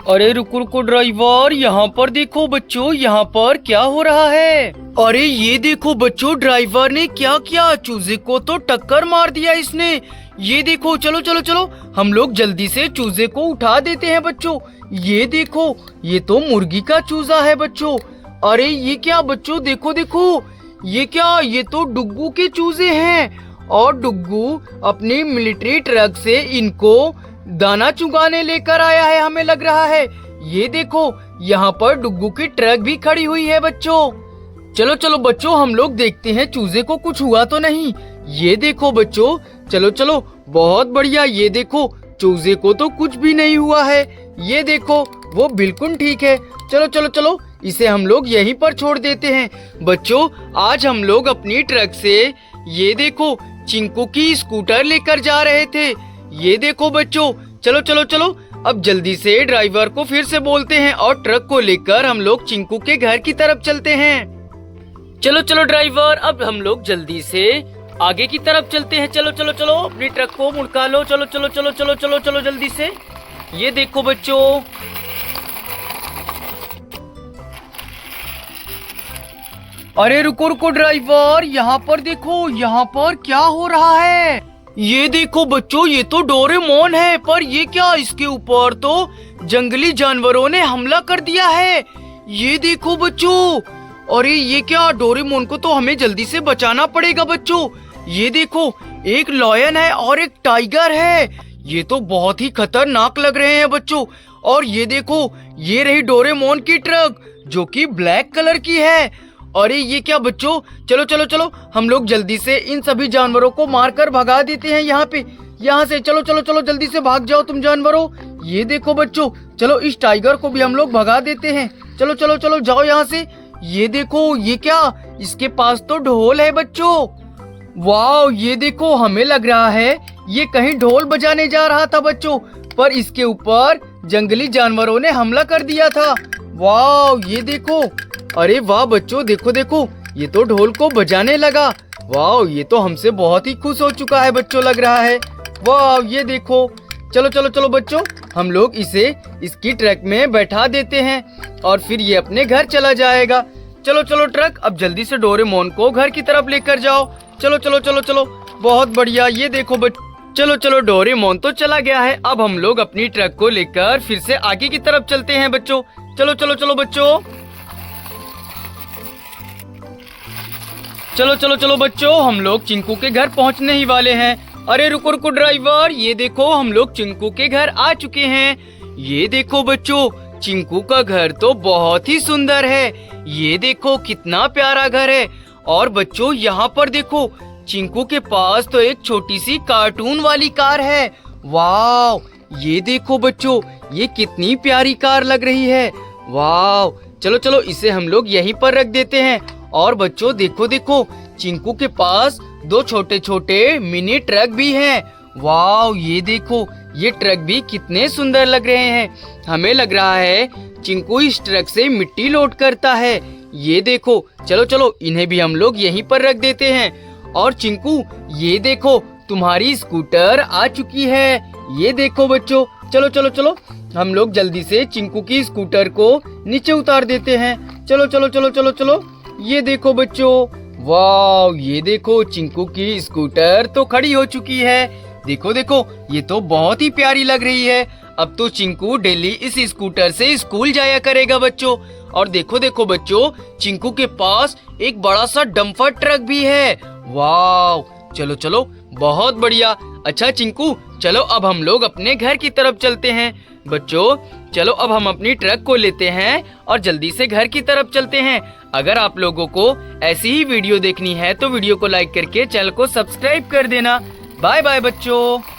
अरे रुको रुको ड्राइवर, यहाँ पर देखो बच्चों, यहाँ पर क्या हो रहा है। अरे ये देखो बच्चों, ड्राइवर ने क्या किया, चूजे को तो टक्कर मार दिया इसने। ये देखो, चलो चलो चलो, हम लोग जल्दी से चूजे को उठा देते हैं बच्चों। ये देखो, ये तो मुर्गी का चूजा है बच्चों। अरे ये क्या बच्चों, देखो देखो, ये क्या, ये तो डुग्गू के चूजे हैं। और डुग्गू अपनी मिलिट्री ट्रक से इनको दाना चुगाने लेकर आया है, हमें लग रहा है। ये देखो, यहाँ पर डुग्गू की ट्रक भी खड़ी हुई है बच्चों। चलो चलो बच्चों, हम लोग देखते हैं चूजे को कुछ हुआ तो नहीं। ये देखो बच्चों, चलो चलो, बहुत बढ़िया। ये देखो, चूजे को तो कुछ भी नहीं हुआ है। ये देखो, वो बिल्कुल ठीक है। चलो चलो चलो, इसे हम लोग यहीं पर छोड़ देते हैं। बच्चों, आज हम लोग अपनी ट्रक से, ये देखो, चिंकू की स्कूटर लेकर जा रहे थे। ये देखो बच्चों, चलो चलो चलो, अब जल्दी से ड्राइवर को फिर से बोलते हैं और ट्रक को लेकर हम लोग चिंकू के घर की तरफ चलते हैं। चलो चलो ड्राइवर, अब हम लोग जल्दी से आगे की तरफ चलते हैं। चलो चलो चलो, अपनी ट्रक को मुड़का लो। चलो चलो चलो चलो चलो चलो जल्दी से। ये देखो बच्चों, अरे रुको रुको ड्राइवर, यहाँ पर देखो, यहाँ पर क्या हो रहा है। ये देखो बच्चों, ये तो डोरेमोन है, पर ये क्या, इसके ऊपर तो जंगली जानवरों ने हमला कर दिया है। ये देखो बच्चों, अरे ये क्या, डोरेमोन को तो हमें जल्दी से बचाना पड़ेगा बच्चों। ये देखो, एक लायन है और एक टाइगर है। ये तो बहुत ही खतरनाक लग रहे हैं बच्चों। और ये देखो, ये रही डोरेमोन की ट्रक, जो कि ब्लैक कलर की है। अरे ये क्या बच्चों, चलो चलो चलो, हम लोग जल्दी से इन सभी जानवरों को मारकर भगा देते हैं यहाँ पे। यहाँ से चलो चलो चलो, जल्दी से भाग जाओ तुम जानवरों। ये देखो बच्चों, चलो इस टाइगर को भी हम लोग भगा देते हैं। चलो चलो चलो, जाओ यहाँ से। ये देखो, ये क्या, इसके पास तो ढोल है बच्चों। वाह, ये देखो, हमें लग रहा है ये कहीं ढोल बजाने जा रहा था बच्चों, पर इसके ऊपर जंगली जानवरों ने हमला कर दिया था। वाह, ये देखो, अरे वाह बच्चों, देखो देखो, ये तो ढोल को बजाने लगा। वाह, ये तो हमसे बहुत ही खुश हो चुका है बच्चों, लग रहा है। वाह, ये देखो, चलो चलो चलो बच्चों, हम लोग इसे इसकी ट्रक में बैठा देते हैं और फिर ये अपने घर चला जाएगा। चलो चलो ट्रक, अब जल्दी से डोरेमोन को घर की तरफ लेकर जाओ। चलो चलो चलो चलो, बहुत बढ़िया। ये देखो चलो चलो, डोरेमोन तो चला गया है। अब हम लोग अपनी ट्रक को लेकर फिर से आगे की तरफ चलते हैं बच्चों। चलो चलो चलो बच्चों, चलो चलो चलो बच्चों, हम लोग चिंकू के घर पहुंचने ही वाले हैं। अरे रुको रुको ड्राइवर, ये देखो, हम लोग चिंकू के घर आ चुके हैं। ये देखो बच्चों, चिंकू का घर तो बहुत ही सुंदर है। ये देखो, कितना प्यारा घर है। और बच्चों, यहाँ पर देखो, चिंकू के पास तो एक छोटी सी कार्टून वाली कार है। वाह, ये देखो बच्चों, ये कितनी प्यारी कार लग रही है। वाह, चलो चलो, इसे हम लोग यहीं पर रख देते हैं। और बच्चों देखो देखो, चिंकू के पास दो छोटे छोटे मिनी ट्रक भी हैं। वाह, ये देखो, ये ट्रक भी कितने सुंदर लग रहे हैं। हमें लग रहा है चिंकू इस ट्रक से मिट्टी लोड करता है। ये देखो, चलो चलो, इन्हें भी हम लोग यहीं पर रख देते हैं। और चिंकू, ये देखो, तुम्हारी स्कूटर आ चुकी है। ये देखो बच्चों, चलो चलो चलो, हम लोग जल्दी से चिंकू की स्कूटर को नीचे उतार देते हैं। चलो चलो चलो चलो चलो, ये देखो बच्चों, वाह, ये देखो, चिंकू की स्कूटर तो खड़ी हो चुकी है। देखो देखो, ये तो बहुत ही प्यारी लग रही है। अब तो चिंकू डेली इस स्कूटर से स्कूल जाया करेगा बच्चों। और देखो देखो बच्चों, चिंकू के पास एक बड़ा सा डंपर ट्रक भी है। वाह, चलो चलो, बहुत बढ़िया। अच्छा चिंकू, चलो अब हम लोग अपने घर की तरफ चलते हैं। बच्चों, चलो अब हम अपनी ट्रक को लेते हैं और जल्दी से घर की तरफ चलते हैं। अगर आप लोगों को ऐसी ही वीडियो देखनी है तो वीडियो को लाइक करके चैनल को सब्सक्राइब कर देना। बाय बाय बच्चों।